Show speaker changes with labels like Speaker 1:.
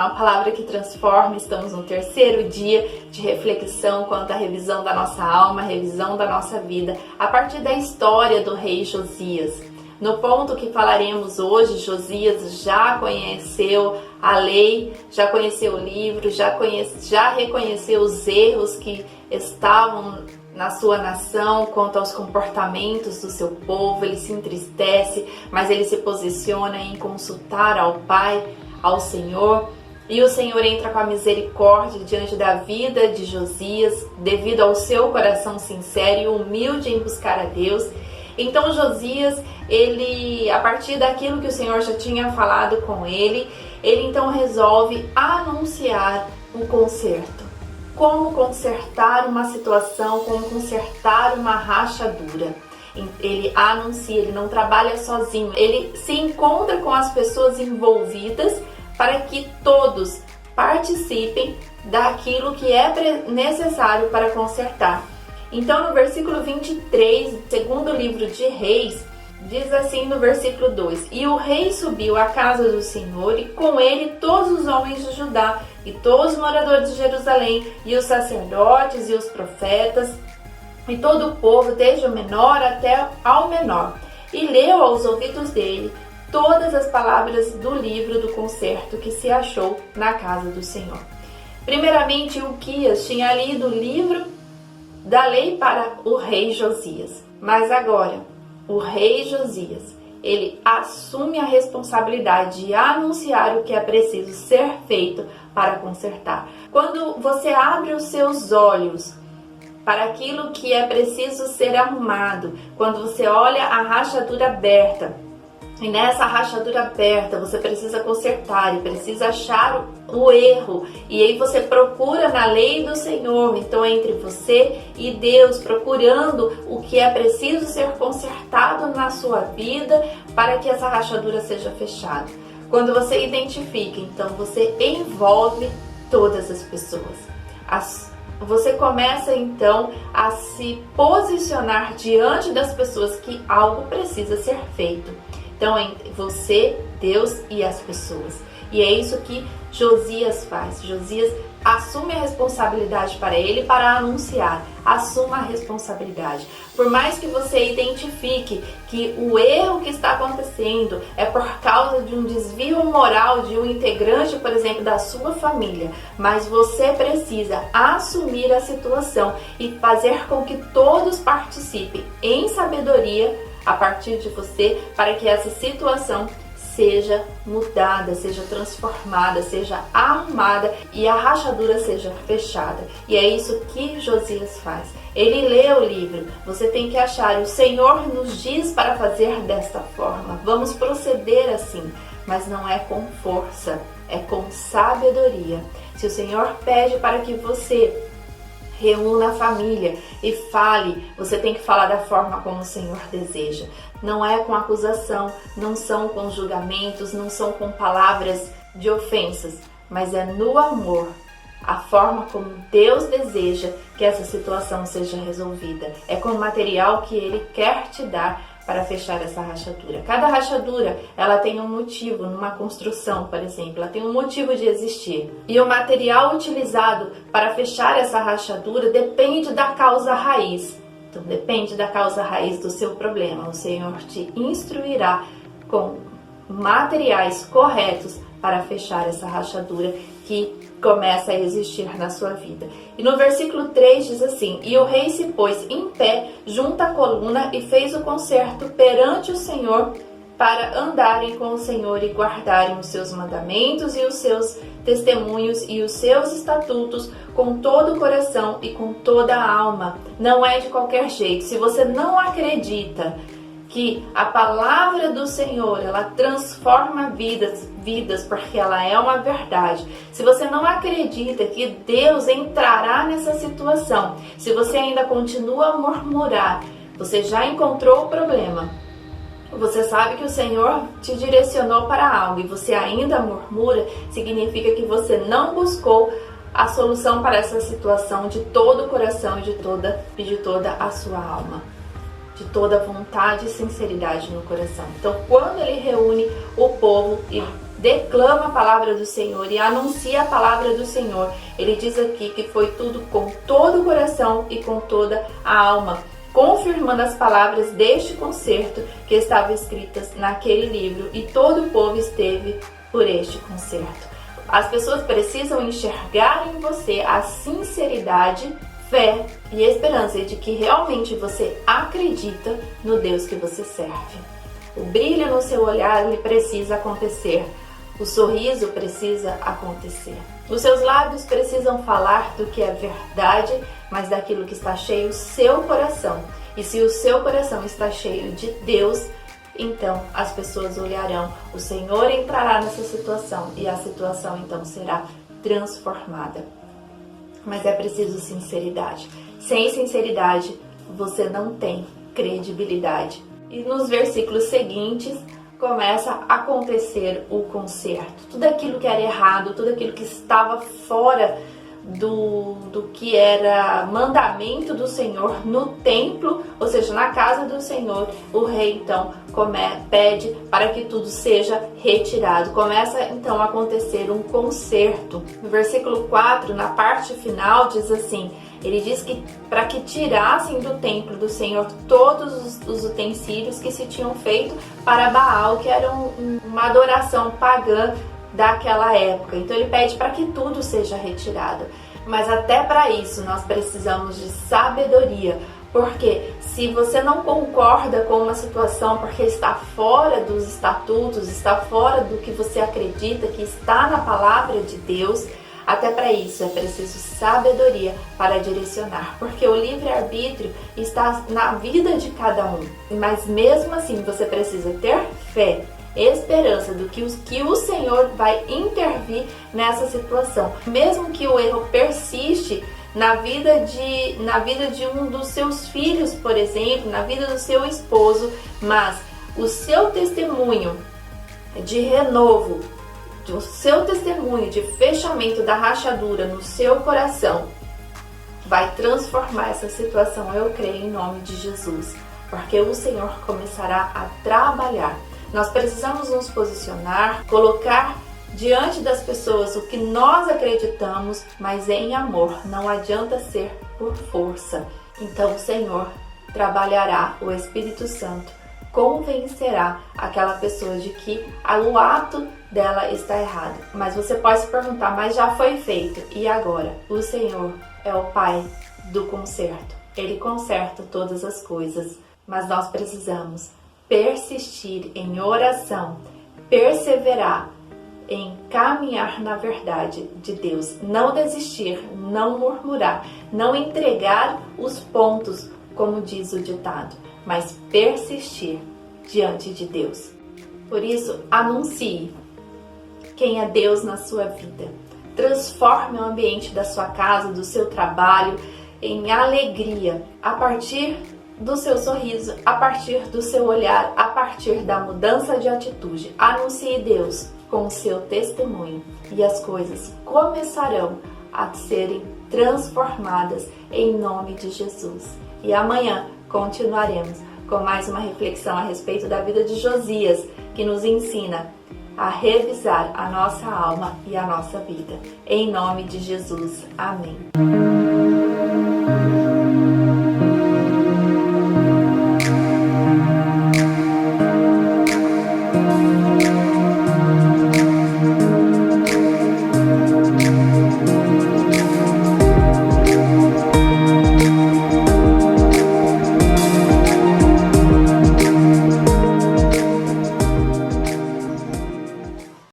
Speaker 1: uma palavra que transforma. Estamos no terceiro dia de reflexão quanto à revisão da nossa alma, revisão da nossa vida, a partir da história do rei Josias. No ponto que falaremos hoje, Josias já conheceu a lei, já conheceu o livro, já reconheceu os erros que estavam na sua nação quanto aos comportamentos do seu povo. Ele se entristece, mas ele se posiciona em consultar ao Pai, ao Senhor, e o Senhor entra com a misericórdia diante da vida de Josias, devido ao seu coração sincero e humilde em buscar a Deus. Então Josias, ele, a partir daquilo que o Senhor já tinha falado com ele então resolve anunciar um conserto. Como consertar uma situação, como consertar uma rachadura. Ele anuncia, ele não trabalha sozinho, ele se encontra com as pessoas envolvidas para que todos participem daquilo que é necessário para consertar. Então no versículo 23, segundo livro de Reis, diz assim no versículo 2: E o rei subiu à casa do Senhor, e com ele todos os homens de Judá, e todos os moradores de Jerusalém, e os sacerdotes e os profetas, e todo o povo, desde o menor até ao menor. E leu aos ouvidos dele todas as palavras do livro do concerto que se achou na casa do Senhor. Primeiramente, Uquias tinha lido o livro da lei para o rei Josias. Mas agora, o rei Josias, ele assume a responsabilidade de anunciar o que é preciso ser feito para consertar. Quando você abre os seus olhos para aquilo que é preciso ser arrumado, quando você olha a rachadura aberta, e nessa rachadura aberta você precisa consertar e precisa achar o erro, e aí você procura na lei do Senhor, então entre você e Deus, procurando o que é preciso ser consertado na sua vida para que essa rachadura seja fechada. Quando você identifica, então você envolve todas as pessoas. Você começa então a se posicionar diante das pessoas que algo precisa ser feito. Então, entre você, Deus e as pessoas. E é isso que Josias faz. Josias assume a responsabilidade para ele, para anunciar. Assuma a responsabilidade. Por mais que você identifique que o erro que está acontecendo é por causa de um desvio moral de um integrante, por exemplo, da sua família, mas você precisa assumir a situação e fazer com que todos participem em sabedoria a partir de você, para que essa situação seja mudada, seja transformada, seja arrumada e a rachadura seja fechada. E é isso que Josias faz. Ele lê o livro. Você tem que achar, o Senhor nos diz para fazer desta forma. Vamos proceder assim, mas não é com força, é com sabedoria. Se o Senhor pede para que você reúna a família e fale, você tem que falar da forma como o Senhor deseja. Não é com acusação, não são com julgamentos, não são com palavras de ofensas, mas é no amor, a forma como Deus deseja que essa situação seja resolvida. É com o material que Ele quer te dar para fechar essa rachadura. Cada rachadura, ela tem um motivo, numa construção, por exemplo, ela tem um motivo de existir. E o material utilizado para fechar essa rachadura depende da causa raiz. Então, depende da causa raiz do seu problema. O Senhor te instruirá com materiais corretos para fechar essa rachadura que começa a existir na sua vida. E no versículo 3 diz assim: E o rei se pôs em pé junto à coluna e fez o concerto perante o Senhor, para andarem com o Senhor e guardarem os seus mandamentos e os seus testemunhos e os seus estatutos com todo o coração e com toda a alma. Não é de qualquer jeito. Se você não acredita que a palavra do Senhor, ela transforma vidas, porque ela é uma verdade. Se você não acredita que Deus entrará nessa situação, se você ainda continua a murmurar, você já encontrou o problema, você sabe que o Senhor te direcionou para algo e você ainda murmura, significa que você não buscou a solução para essa situação de todo o coração e de toda a sua alma, de toda a vontade e sinceridade no coração. Então, quando ele reúne o povo e declama a palavra do Senhor e anuncia a palavra do Senhor. Ele diz aqui que foi tudo com todo o coração e com toda a alma, confirmando as palavras deste concerto que estavam escritas naquele livro, e todo o povo esteve por este concerto. As pessoas precisam enxergar em você a sinceridade, fé e esperança de que realmente você acredita no Deus que você serve. O brilho no seu olhar, ele precisa acontecer. O sorriso precisa acontecer. Os seus lábios precisam falar do que é verdade, mas daquilo que está cheio o seu coração. E se o seu coração está cheio de Deus, então as pessoas olharão, o Senhor entrará nessa situação e a situação então será transformada. Mas é preciso sinceridade. Sem sinceridade, você não tem credibilidade. E nos versículos seguintes, começa a acontecer o conserto. Tudo aquilo que era errado, tudo aquilo que estava fora do que era mandamento do Senhor no templo, ou seja, na casa do Senhor, o rei então pede para que tudo seja retirado. Começa então a acontecer um conserto. No versículo 4, na parte final, diz assim: ele diz que para que tirassem do templo do Senhor todos os utensílios que se tinham feito para Baal, que era uma adoração pagã daquela época. Então ele pede para que tudo seja retirado. Mas até para isso nós precisamos de sabedoria, porque se você não concorda com uma situação porque está fora dos estatutos, está fora do que você acredita, que está na palavra de Deus, até para isso é preciso sabedoria para direcionar, porque o livre-arbítrio está na vida de cada um. Mas mesmo assim você precisa ter fé, esperança do que o Senhor vai intervir nessa situação. Mesmo que o erro persiste na vida de um dos seus filhos, por exemplo, na vida do seu esposo, mas o seu testemunho de renovo, o seu testemunho de fechamento da rachadura no seu coração vai transformar essa situação, eu creio, em nome de Jesus, porque o Senhor começará a trabalhar. Nós precisamos nos posicionar, colocar diante das pessoas o que nós acreditamos, mas em amor. Não adianta ser por força. Então o Senhor trabalhará, o Espírito Santo convencerá aquela pessoa de que o ato dela está errado. Mas você pode se perguntar, mas já foi feito, e agora? O Senhor é o Pai do conserto. Ele conserta todas as coisas, mas nós precisamos persistir em oração, perseverar em caminhar na verdade de Deus, não desistir, não murmurar, não entregar os pontos, como diz o ditado, mas persistir diante de Deus. Por isso, anuncie quem é Deus na sua vida. Transforme o ambiente da sua casa, do seu trabalho, em alegria, a partir do seu sorriso, a partir do seu olhar, a partir da mudança de atitude. Anuncie Deus com o seu testemunho e as coisas começarão a serem transformadas em nome de Jesus. E amanhã continuaremos com mais uma reflexão a respeito da vida de Josias, que nos ensina a revisar a nossa alma e a nossa vida. Em nome de Jesus. Amém.